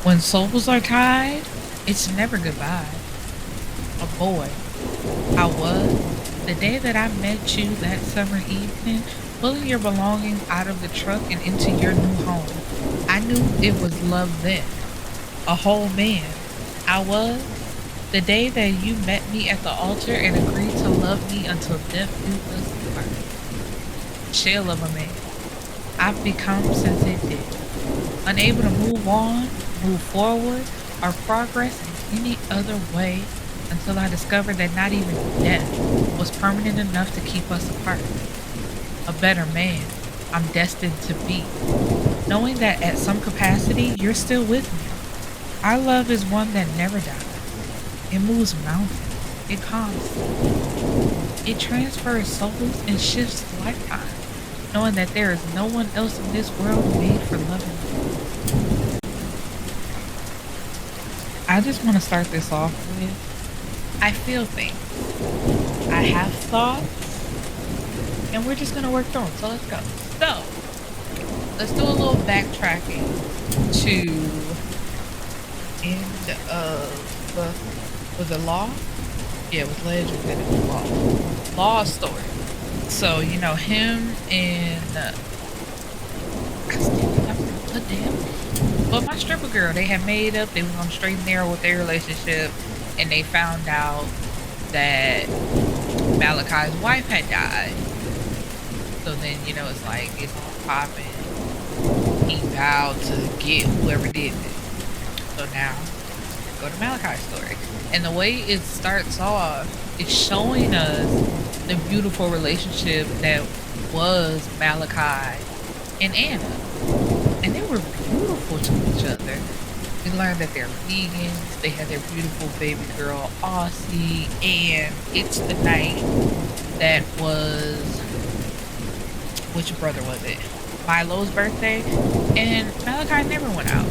When souls are tied, it's never goodbye. A boy, I was, the day that I met you that summer evening, pulling your belongings out of the truck and into your new home. I knew it was love then. A whole man. I was, the day that you met me at the altar and agreed to love me until death do us part. Shell of a man. I've become since it did. Unable to move on, move forward, or progress in any other way until I discovered that not even death was permanent enough to keep us apart. A better man I'm destined to be, knowing that at some capacity you're still with me. Our love is one that never dies. It moves mountains. It calms seas. It transfers souls and shifts lifetimes, knowing that there is no one else in this world made for loving you. I just want to start this off with I feel things. I have thoughts, and we're just going to work through them. So let's go. So, let's do a little backtracking to end of was it Law? Yeah, it was Legend and it was Law. Law's story. So, you know, him and I still remember the damn. But my stripper girl, they had made up, they was on straight and narrow with their relationship, and they found out that Malachi's wife had died. So then, you know, it's like it's all popping. He vowed to get whoever did it. So now, go to Malachi's story. And the way it starts off, it's showing us the beautiful relationship that was Malachi and Anna. And they were beautiful to each other. We learned that they're vegans, they had their beautiful baby girl, Aussie, and it's the night that was, which brother was it? Milo's birthday, and Malachi never went out.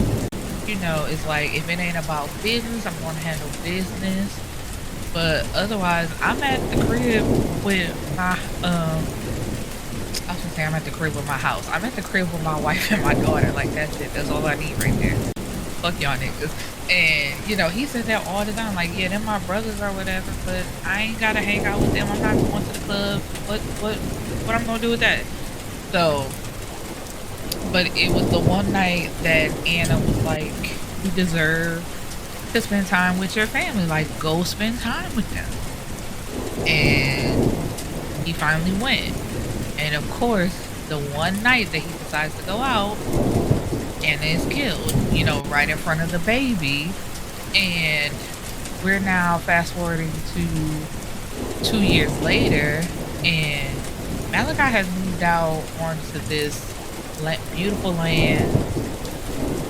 You know, it's like, if it ain't about business, I'm gonna handle business. But otherwise, I'm at the crib with my, I was gonna say I'm at the crib with my house. I'm at the crib with my wife and my daughter. Like, that's it. That's all I need right there. Fuck y'all niggas. And, you know, he said that all the time. Like, yeah, they're my brothers or whatever, but I ain't gotta hang out with them. I'm not going to the club. What I'm gonna do with that? So, but it was the one night that Anna was like, you deserve to spend time with your family. Like, go spend time with them. And he finally went. And of course, the one night that he decides to go out, Anna is killed, you know, right in front of the baby. And we're now fast forwarding to 2 years later, and Malachi has moved out onto this beautiful land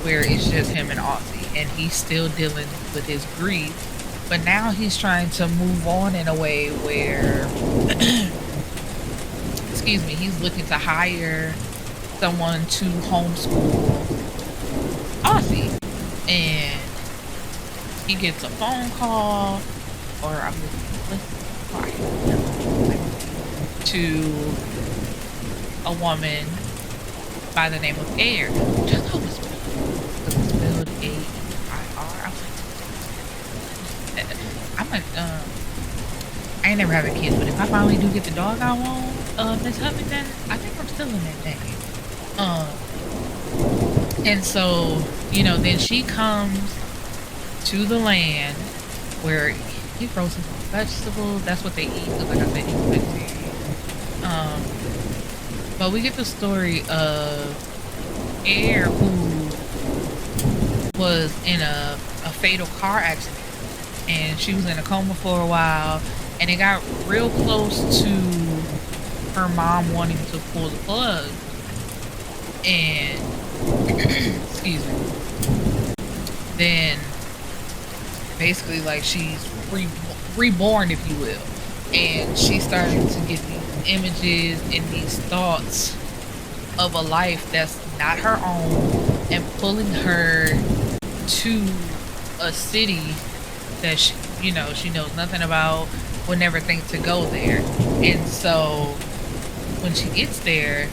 where it's just him and Aussie, and he's still dealing with his grief. But now he's trying to move on in a way where excuse me, he's looking to hire someone to homeschool Aussie. And he gets a phone call, or I'm to a woman by the name of Air, which I thought was spelled A-I-R. I'm like, I ain't never having kids, but if I finally do get the dog I want, Miss Huffington, I think I'm still in that name. And so, you know, then she comes to the land where he grows his own vegetables. That's what they eat. Cause like I said, he's vegetarian. But we get the story of Air, who was in a fatal car accident, and she was in a coma for a while, and it got real close to her mom wanting to pull the plug, and excuse me, then basically like she's reborn, if you will, and she's starting to get these images and these thoughts of a life that's not her own, and pulling her to a city that she, you know, she knows nothing about, would never think to go there. And so when she gets there,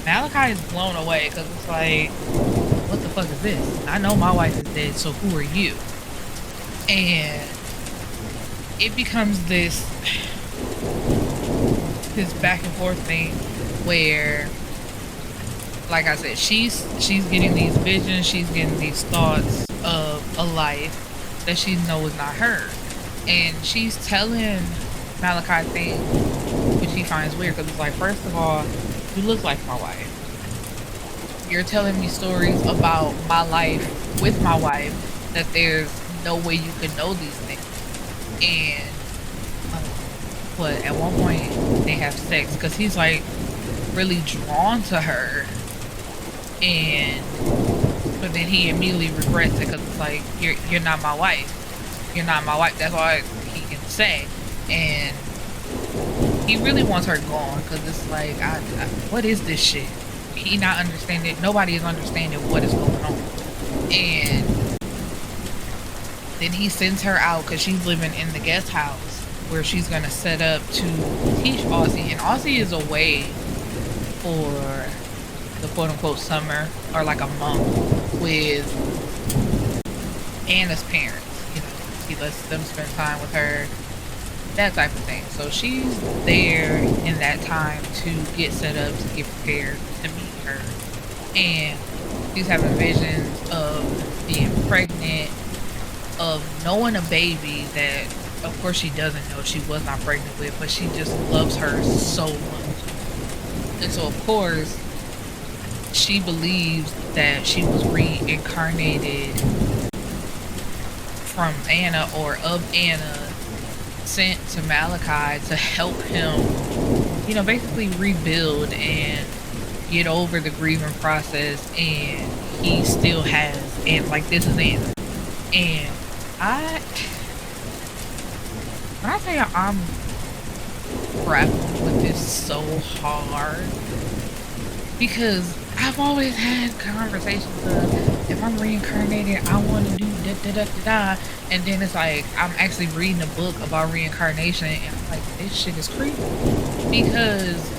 Malachi is blown away, because it's like, what the fuck is this? I know my wife is dead, so who are you? And it becomes this back and forth thing where, like I said, she's getting these visions, she's getting these thoughts of a life that she knows is not her. And she's telling Malachi things which he finds weird, because it's like, first of all, you look like my wife. You're telling me stories about my life with my wife that there's no way you could know these things. And but at one point they have sex because he's like really drawn to her, and but then he immediately regrets it because it's like, you're not my wife, you're not my wife. That's all he can say. And he really wants her gone because it's like, what is this shit? He not understanding. Nobody is understanding what is going on. And then he sends her out because she's living in the guest house where she's gonna set up to teach Aussie. And Aussie is away for the quote unquote summer, or like a month, with Anna's parents. You know, he lets them spend time with her, that type of thing. So she's there in that time to get set up, to get prepared to meet her. And she's having visions of being pregnant, of knowing a baby that of course she doesn't know she was not pregnant with, but she just loves her so much. And so of course she believes that she was reincarnated from Anna, or of Anna, sent to Malachi to help him, you know, basically rebuild and get over the grieving process. And he still has, and like, this is Anna. And when I tell you I'm grappling with this so hard, because I've always had conversations of, if I'm reincarnated, I want to do da da da da da. And then it's like, I'm actually reading a book about reincarnation, and I'm like, this shit is creepy. Because,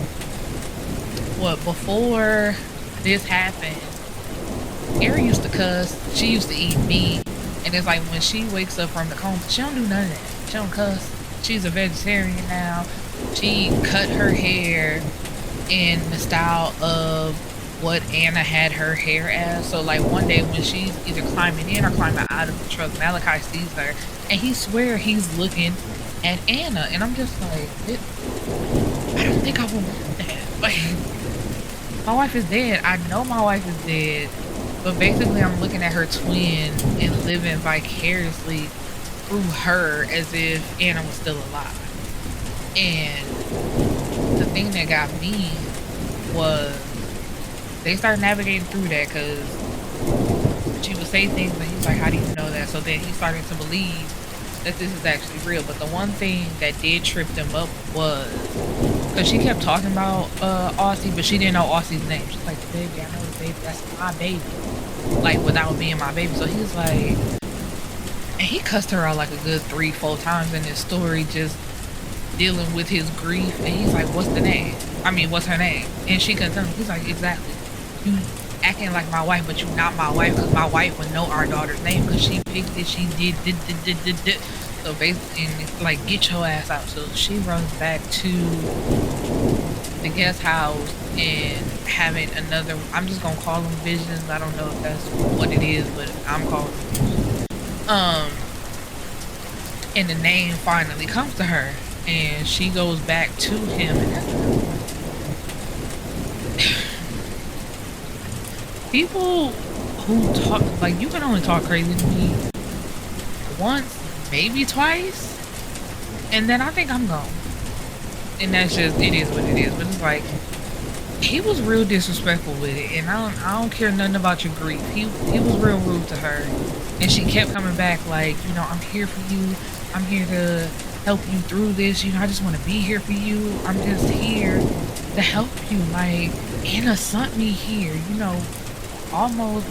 before this happened, Erin used to cuss, she used to eat meat, and it's like, when she wakes up from the coma, she don't do none of that. She don't cuss. She's a vegetarian now. She cut her hair in the style of what Anna had her hair as. So like, one day when she's either climbing in or climbing out of the truck, Malachi sees her, and he swear he's looking at Anna. And I'm just like, I don't think I would want that. Like, my wife is dead. I know my wife is dead. But basically I'm looking at her twin and living vicariously through her as if Anna was still alive. And the thing that got me was, they started navigating through that, because she would say things and he's like, how do you know that? So then he started to believe that this is actually real. But the one thing that did trip them up was, because she kept talking about Aussie, but she didn't know Aussie's name. She's like, the baby, I know the baby, that's my baby, like, without being my baby. So he was like, and he cussed her out like a good 3-4 times in this story, just dealing with his grief. And he's like, what's the name? I mean, what's her name? And she couldn't tell him. He's like, exactly. You acting like my wife, but you not my wife, because my wife would know our daughter's name because she picked it, she did. So basically, and it's like, get your ass out. So she runs back to the guest house and having another, I'm just gonna call them visions. I don't know if that's what it is, but I'm calling them visions. And the name finally comes to her, and she goes back to him, and that's people who talk, like, you can only talk crazy to me once, maybe twice, and then I think I'm gone. And that's just, it is what it is. But it's like, he was real disrespectful with it, and I don't care nothing about your grief. He was real rude to her, and she kept coming back like, you know, I'm here for you. I'm here to help you through this. You know, I just want to be here for you. I'm just here to help you. Like, Anna sent me here, you know, almost,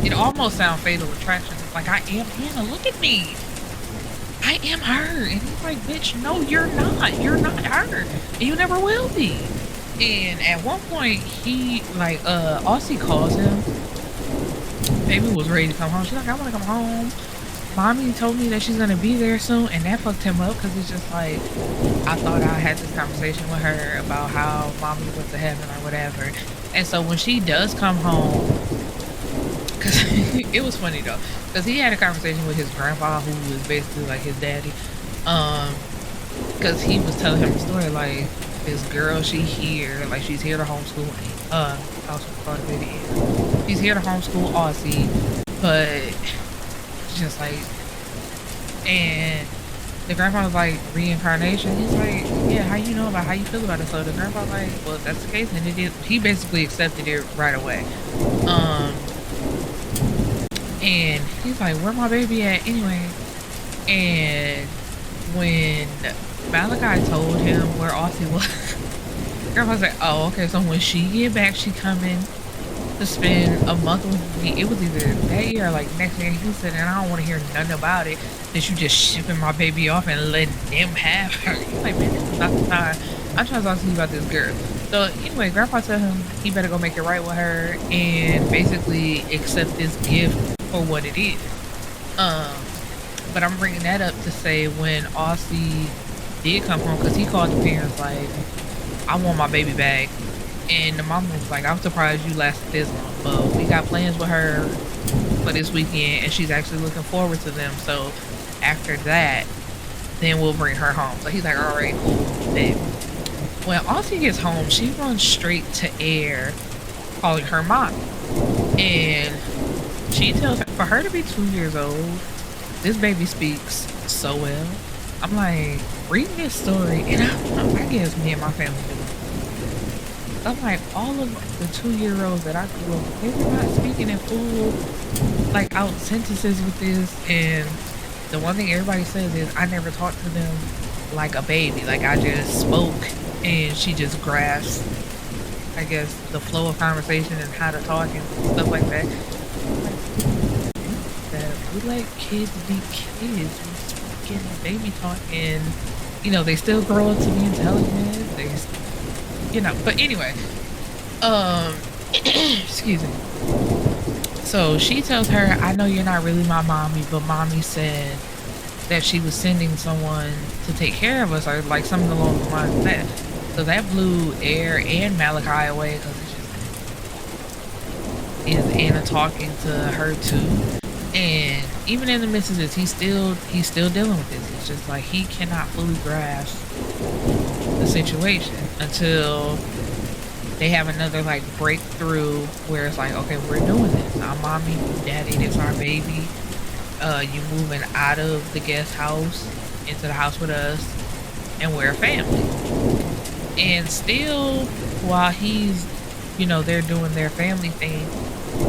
it almost sounds Fatal Attraction. It's like, I am Anna, look at me. I am her. And he's like, bitch, no, you're not. You're not her. And you never will be. And at one point, he like Aussie calls him. Baby was ready to come home. She's like, I want to come home. Mommy told me that she's gonna be there soon, and that fucked him up because it's just like I thought I had this conversation with her about how mommy went to heaven or whatever. And so when she does come home, because it was funny though, because he had a conversation with his grandpa, who was basically like his daddy, because he was telling him the story like this girl, she's here to homeschool, she's here to homeschool Aussie, but just like, and the grandpa was like, reincarnation. He's like, yeah, how you know about, how you feel about it? So the grandpa like, well, if that's the case, and he basically accepted it right away. And he's like, where my baby at anyway? And when Malachi told him where Aussie was, grandpa's like, oh, okay, so when she get back, she coming to spend a month with me. It was either that year or like next year. He said, and I don't want to hear nothing about it, that you just shipping my baby off and letting them have her. He's like, man, this is not the time. I'm trying to talk to you about this girl. So anyway, grandpa told him he better go make it right with her and basically accept this gift for what it is. But I'm bringing that up to say when Aussie did come home, because he called the parents like, I want my baby back. And the mom was like, I'm surprised you lasted this long, but we got plans with her for this weekend, and she's actually looking forward to them. So after that, then we'll bring her home. So he's like, all right, cool. Then when Aussie gets home, she runs straight to Air, calling her mom. And she tells her, for her to be 2 years old, this baby speaks so well. I'm like, reading this story, and I guess me and my family do. I'm like, all of the 2-year-olds that I grew up with, they were not speaking in full, like, out sentences with this. And the one thing everybody says is, I never talked to them like a baby. Like, I just spoke, and she just grasped, I guess, the flow of conversation and how to talk and stuff like that. We let kids be kids. We speak in baby talk, and, you know, they still grow up to be intelligent. They, you know, but anyway, excuse me. So she tells her, I know you're not really my mommy, but mommy said that she was sending someone to take care of us, or like something along the lines of that. So that blew Air and Malachi away, because it's just, is Anna talking to her too? And even in the midst of this, he's still dealing with this. It's just like he cannot fully grasp the situation until they have another like breakthrough where it's like, okay, we're doing this. Our mommy, daddy, this our baby. You moving out of the guest house into the house with us, and we're a family. And still, while he's, you know, they're doing their family thing,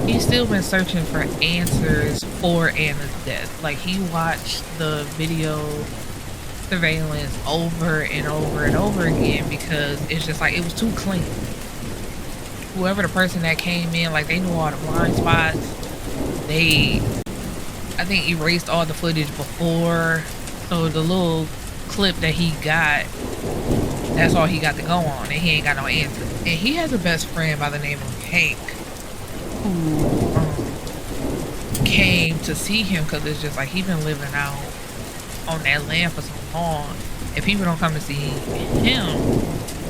he's still been searching for answers for Anna's death. Like, he watched the video surveillance over and over and over again, because it's just like, it was too clean. Whoever the person that came in, like, they knew all the blind spots. They, I think, erased all the footage before. So the little clip that he got, that's all he got to go on, and he ain't got no answer. And he has a best friend by the name of Hank, who came to see him, because it's just like, he been living out on that land for so long. If people don't come to see him,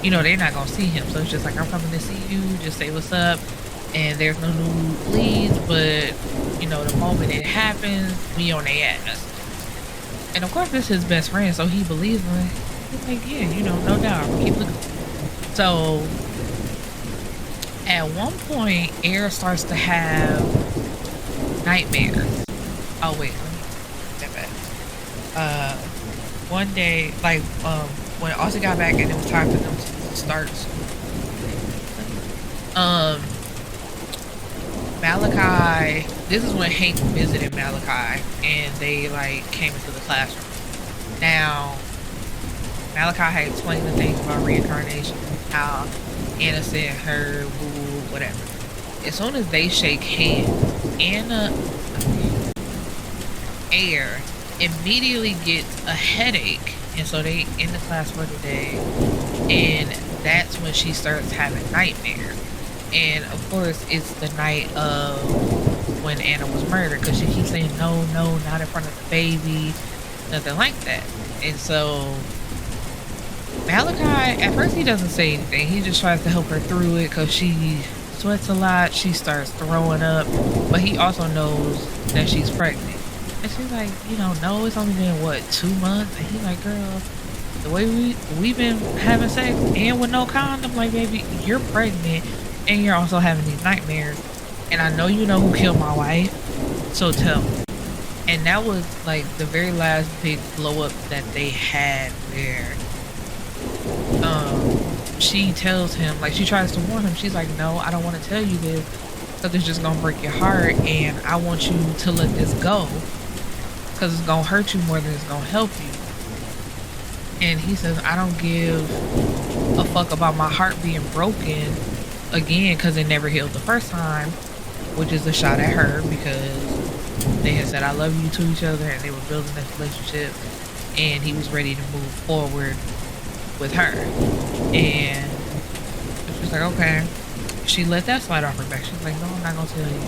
you know, they're not gonna see him. So it's just like, I'm coming to see you, just say what's up. And there's no new leads, but, you know, the moment it happens, we on their ass. And of course, this is his best friend, so he believes me. He's like, yeah, you know, no doubt, I'm gonna keep looking. So at one point, Air starts to have nightmares. Oh wait, let me step back. One day, like, when Aussie got back and it was time for them to start, Malachi, this is when Hank visited Malachi, and they like came into the classroom. Now, Malachi had explained the thing about reincarnation, how Anna said her, woo, whatever. As soon as they shake hands, Air immediately gets a headache, and so they in the class for the day, and that's when she starts having nightmares. And of course, it's the night of when Anna was murdered, because she keeps saying, no, no, not in front of the baby, nothing like that. And so Malachi, at first he doesn't say anything. He just tries to help her through it because she sweats a lot. She starts throwing up, but he also knows that she's pregnant. And she's like, no, it's only been, what, 2 months? And he's like, girl, the way we've been having sex and with no condom, like, baby, you're pregnant and you're also having these nightmares. And I know you know who killed my wife, so tell me. And that was, like, the very last big blow up that they had where she tells him, like, she tries to warn him. She's like, no, I don't want to tell you this because it's just gonna break your heart, and I want you to let this go because it's gonna hurt you more than it's gonna help you. And he says, I don't give a fuck about my heart being broken again because it never healed the first time, which is a shot at her because they had said I love you to each other and they were building this relationship, and he was ready to move forward with her. And she's like, okay. She let that slide off her back. She's like, no, I'm not gonna tell you,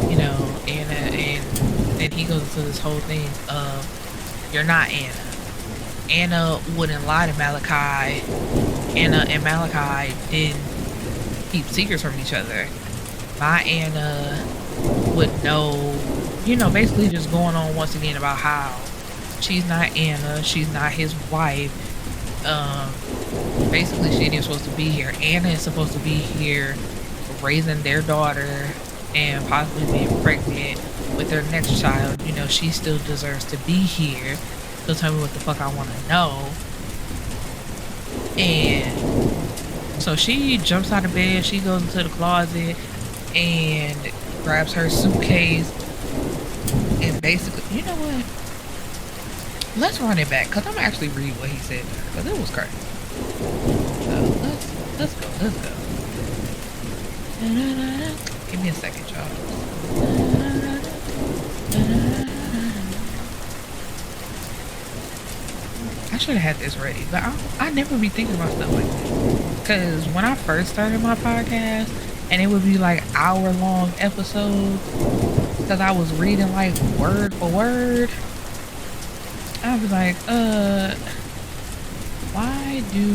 Anna. And then he goes into this whole thing of, you're not Anna. Anna wouldn't lie to Malachi. Anna and Malachi didn't keep secrets from each other. My Anna would know, basically just going on once again about how she's not Anna, she's not his wife. Basically she ain't supposed to be here. Anna is supposed to be here raising their daughter and possibly being pregnant with their next child. She still deserves to be here. So tell me what the fuck I want to know. And so she jumps out of bed, she goes into the closet and grabs her suitcase and basically, you know what? Let's run it back because I'm actually read what he said to her because it was crazy. So let's go. Give me a second, y'all. I should have had this ready, but I never be thinking about stuff like this. Because when I first started my podcast, and it would be like hour-long episodes, because I was reading like word for word, I was like, why do...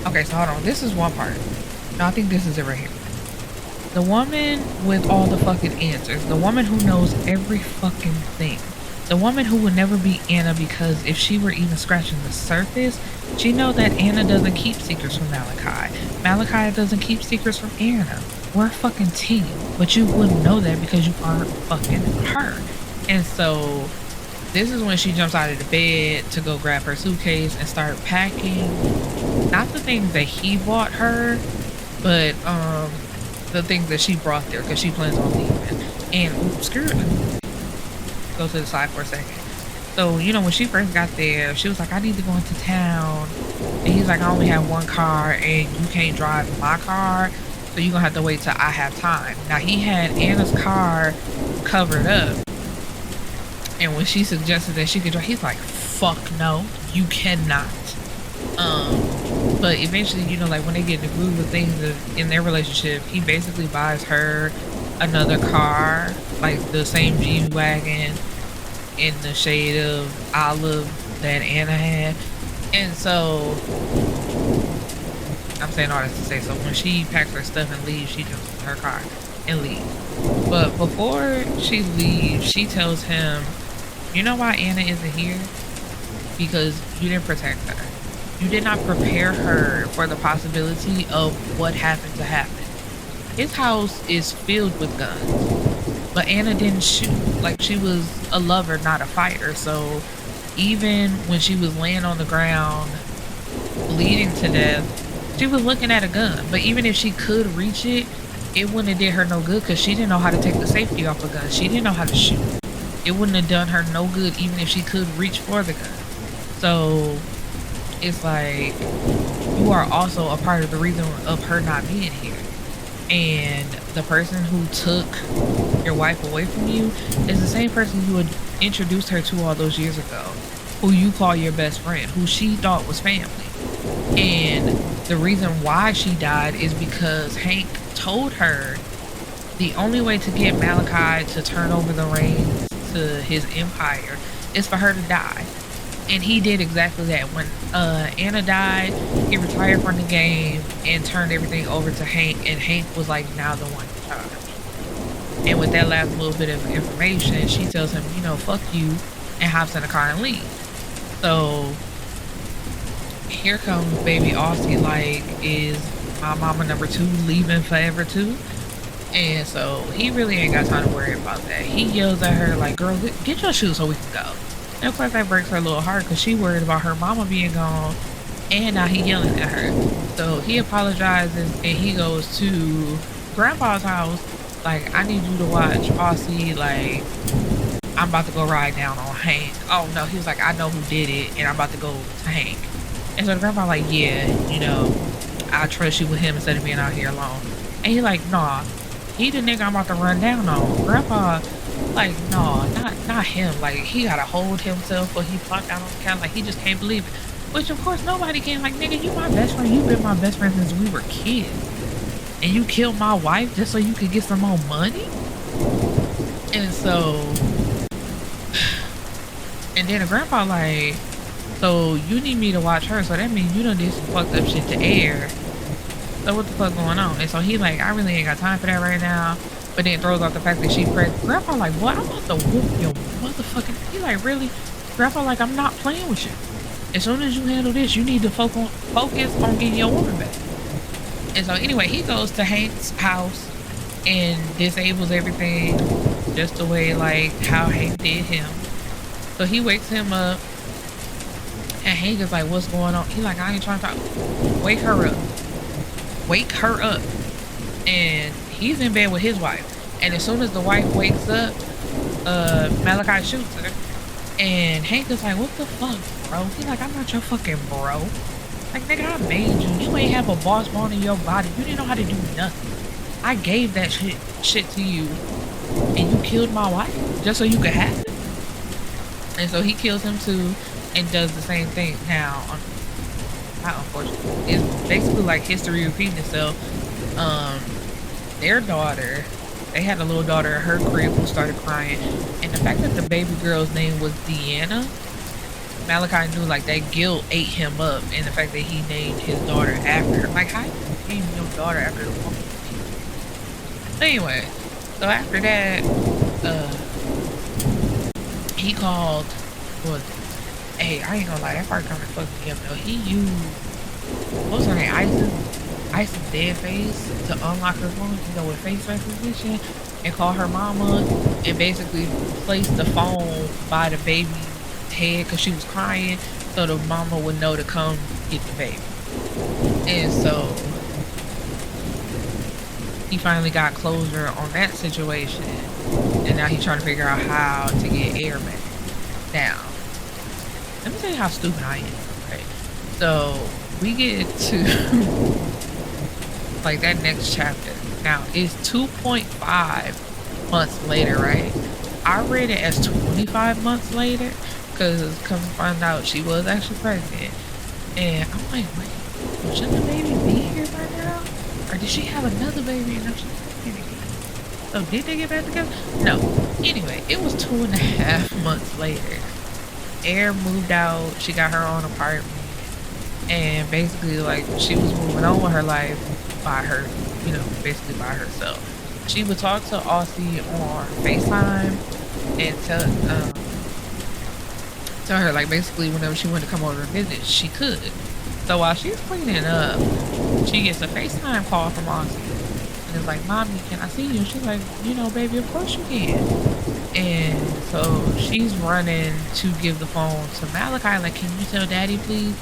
Okay, so hold on. This is one part. No, I think this is it right here. The woman with all the fucking answers. The woman who knows every fucking thing. The woman who would never be Anna because if she were even scratching the surface, she know that Anna doesn't keep secrets from Malachi. Malachi doesn't keep secrets from Anna. We're a fucking team. But you wouldn't know that because you aren't fucking her. And so... this is when she jumps out of the bed to go grab her suitcase and start packing. Not the things that he bought her, but the things that she brought there because she plans on leaving. And screw it. Go to the side for a second. So, when she first got there, she was like, I need to go into town. And he's like, I only have one car and you can't drive my car. So you're going to have to wait till I have time. Now, he had Anna's car covered up. And when she suggested that she could drive, he's like, fuck no, you cannot. But eventually, like when they get in the groove of things in their relationship, he basically buys her another car, like the same G-Wagon in the shade of olive that Anna had. And so, I'm saying all this to say, so when she packs her stuff and leaves, she jumps in her car and leaves. But before she leaves, she tells him, you know why Anna isn't here? Because you didn't protect her. You did not prepare her for the possibility of what happened to happen. His house is filled with guns, but Anna didn't shoot. Like, she was a lover, not a fighter. So even when she was laying on the ground, bleeding to death, she was looking at a gun. But even if she could reach it, it wouldn't have did her no good because she didn't know how to take the safety off a gun. She didn't know how to shoot. It wouldn't have done her no good even if she could reach for the gun. So it's like, you are also a part of the reason of her not being here. And the person who took your wife away from you is the same person you had introduced her to all those years ago, who you call your best friend, who she thought was family. And the reason why she died is because Hank told her the only way to get Malachi to turn over the reins to his empire is for her to die. And he did exactly that. When Anna died, he retired from the game and turned everything over to Hank, and Hank was like now the one in charge. And with that last little bit of information, she tells him, you know, fuck you, and hops in the car and leaves. So here comes baby Aussie, like, is my mama number 2 leaving forever too? And so he really ain't got time to worry about that. He yells at her like, girl, get your shoes so we can go. And of course that breaks her little heart because she worried about her mama being gone, and now he yelling at her. So he apologizes and he goes to grandpa's house like, I need you to watch Aussie, like, I'm about to go ride down on Hank. Oh no, he was like, I know who did it and I'm about to go to Hank. And so the grandpa like, yeah, you know, I trust you with him instead of being out here alone. And he like, nah, he the nigga I'm about to run down on. Grandpa like, nah, not him. Like, he gotta hold himself or he plopped down on the couch. Like, he just can't believe it. Which of course nobody can. Like, nigga, you my best friend. You've been my best friend since we were kids. And you killed my wife just so you could get some more money? And so, and then the grandpa like, so you need me to watch her, so that means you done did some fucked up shit to Air. So what the fuck going on? And so he like, I really ain't got time for that right now. But then throws out the fact that she pregnant. Grandpa like, what? I'm about to whoop your motherfucking. He like, really? Grandpa like, I'm not playing with you. As soon as you handle this, you need to focus on getting your woman back. And so anyway, he goes to Hank's house and disables everything just the way like how Hank did him. So he wakes him up and Hank is like, what's going on? He like, I ain't trying to talk. Wake her up. Wake her up. And he's in bed with his wife. And as soon as the wife wakes up, Malachi shoots her. And Hank is like, what the fuck, bro? He's like, I'm not your fucking bro. Like, nigga, I made you. You ain't have a boss bone in your body. You didn't know how to do nothing. I gave that shit to you. And you killed my wife just so you could have it? And so he kills him too and does the same thing. Now, not unfortunately, it's basically like history repeating itself. Their daughter, they had a little daughter at her crib who started crying. And the fact that the baby girl's name was Deanna, Malachi knew like that guilt ate him up, and the fact that he named his daughter after her. Like, how you name your daughter after the woman? Anyway, so after that, he called, hey, I ain't gonna lie, that part kind of fucked me up though. He used, what's her name, Isis dead face to unlock her phone, you know, with face recognition, and call her mama, and basically place the phone by the baby's head because she was crying, so the mama would know to come get the baby. And so he finally got closure on that situation, and now he's trying to figure out how to get Air back. Now, let me tell you how stupid I am, right? So we get to like that next chapter. Now it's 2.5 months later, right? I read it as 25 months later because come to find out she was actually pregnant. And I'm like, wait, well, shouldn't the baby be here by now? Or did she have another baby and now she's pregnant again? So did they get back together? No. Anyway, it was 2.5 months later. Air moved out. She got her own apartment. And basically, like, she was moving on with her life by her, you know, basically by herself. She would talk to Aussie on FaceTime and tell her, like, basically whenever she wanted to come over and visit, she could. So while she's cleaning up, she gets a FaceTime call from Aussie. And it's like, Mommy, can I see you? And she's like, you know, baby, of course you can. And so she's running to give the phone to Malachi, like, can you tell Daddy, please?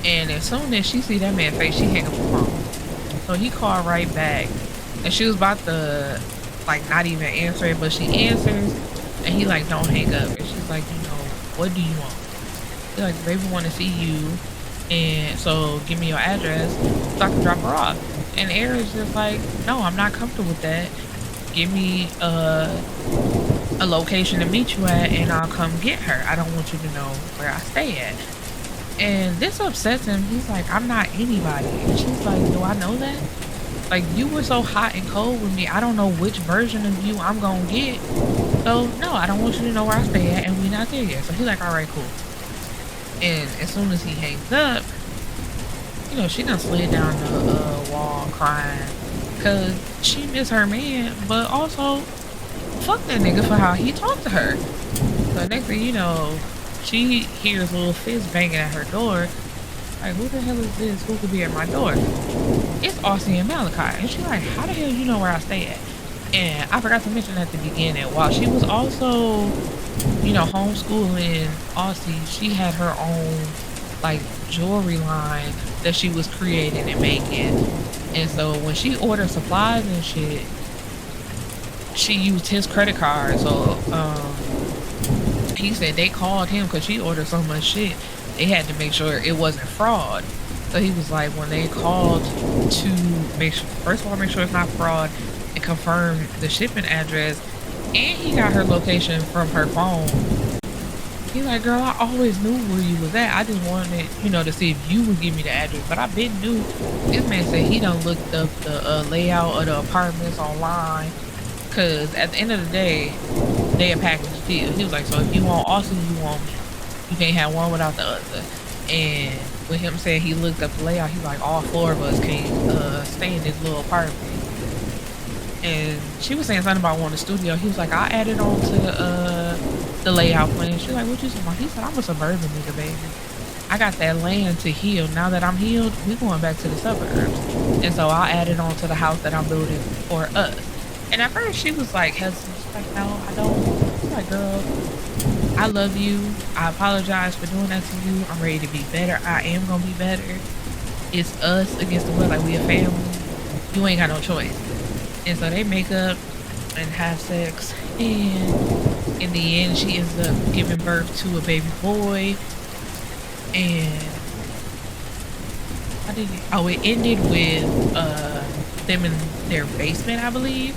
And as soon as she see that man's face, she hang up the phone. So he called right back. And she was about to, like, not even answer it, but she answers. And he, like, don't hang up. And she's like, you know, what do you want? She's like, baby, want to see you. And so give me your address so I can drop her off. And Aaron's just like, no, I'm not comfortable with that. Give me a location to meet you at and I'll come get her. I don't want you to know where I stay at. And this upsets him. He's like, I'm not anybody. And she's like, do I know that? Like, you were so hot and cold with me. I don't know which version of you I'm gonna get. So, no, I don't want you to know where I stay at, and we're not there yet. So he's like, all right, cool. And as soon as he hangs up, you know, she done slid down the wall crying. Because she miss her man, but also, fuck that nigga for how he talked to her. So next thing you know, she hears little fist banging at her door. Like, who the hell is this? Who could be at my door? It's Aussie and Malachi. And she's like, how the hell you know where I stay at? And I forgot to mention at the beginning, while she was also, you know, homeschooling Aussie, she had her own, like, jewelry line that she was creating and making. And so when she ordered supplies and shit, she used his credit card. So, he said they called him because she ordered so much shit. They had to make sure it wasn't fraud. So he was like, when they called to make sure, first of all, make sure it's not fraud and confirm the shipping address. And he got her location from her phone. He's like, girl, I always knew where you was at. I just wanted, you know, to see if you would give me the address. But I been knew. This man said he done looked up the layout of the apartments online. Because at the end of the day, they a package deal. He was like, so if you want Austin, you want me. You can't have one without the other. And with him saying he looked up the layout, he's like, all four of us can stay in this little apartment. And she was saying something about wanting a studio. He was like, I added on to the layout plan. She's like, what you talking about? He said, I'm a suburban nigga, baby. I got that land to heal. Now that I'm healed, we going back to the suburbs. And so I added on to the house that I'm building for us. And at first she was like hesitant. She's like, no, I don't. I'm like, girl, I love you. I apologize for doing that to you. I'm ready to be better. I am gonna be better. It's us against the world. Like, we a family. You ain't got no choice. And so they make up and have sex. And in the end, she ends up giving birth to a baby boy. And how did it? Oh, it ended with them in their basement, I believe,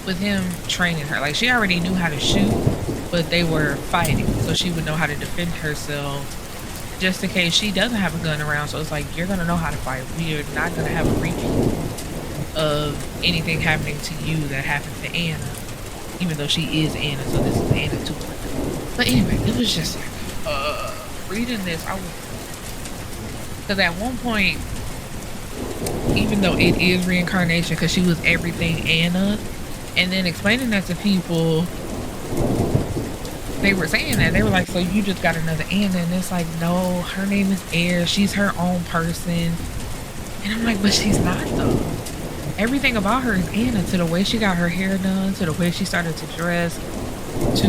with him training her. Like, she already knew how to shoot, but they were fighting, so she would know how to defend herself just in case she doesn't have a gun around. So it's like, you're gonna know how to fight. We are not gonna have a repeat of anything happening to you that happened to Anna, even though she is Anna, so this is Anna too. But anyway, it was just like, reading this, I was, because at one point, even though it is reincarnation, because she was everything Anna, and then explaining that to people, they were saying that, they were like, so you just got another Anna? And it's like, no, her name is Air, she's her own person. And I'm like, but she's not though. Everything about her is Anna, to the way she got her hair done, to the way she started to dress, to,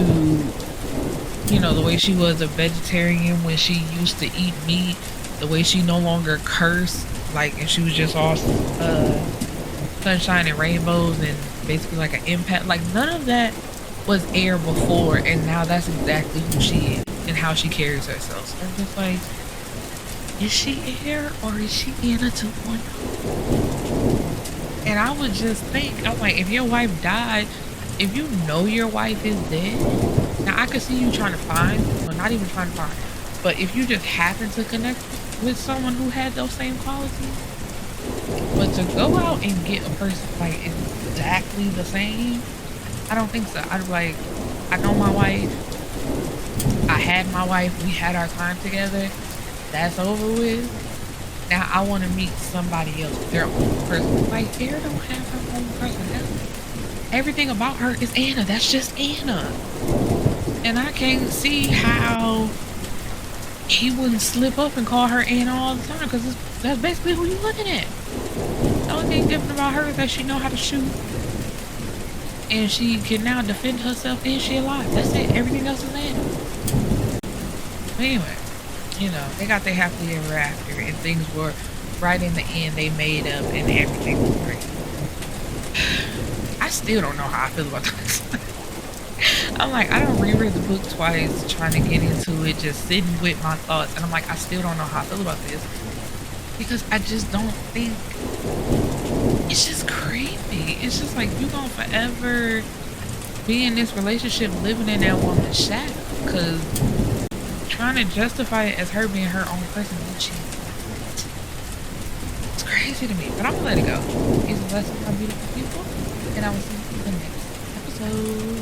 you know, the way she was a vegetarian when she used to eat meat, the way she no longer cursed, like, and she was just all sunshine and rainbows and basically like an empath. Like, none of that was Air before, and now that's exactly who she is and how she carries herself. So I'm just like, is she Air or is she Anna 2.0? And I would just think, I'm like, if your wife died, if you know your wife is dead, now I could see you trying to find, or not even trying to find, but if you just happen to connect with someone who had those same qualities, but to go out and get a person like exactly the same, I don't think so. I'd like, I know my wife, I had my wife, we had our time together, that's over with. Now I want to meet somebody else with their own person. Like, Air don't have her own personality. Everything about her is Anna. That's just Anna. And I can't see how he wouldn't slip up and call her Anna all the time, because that's basically who you're looking at. The only thing different about her is that she know how to shoot, and she can now defend herself, and she alive. That's it. Everything else is Anna. But anyway, you know, they got their happily ever after, and things were right in the end. They made up, and everything was great. I still don't know how I feel about this. I'm like, I don't reread the book twice, trying to get into it, just sitting with my thoughts, and I'm like, I still don't know how I feel about this, because I just don't think, it's just creepy. It's just like, you gonna forever be in this relationship living in that woman's shadow, because trying to justify it as her being her own person when she's not. It's crazy to me, but I'm gonna let it go. Peace and blessings, my beautiful people, and I will see you in the next episode.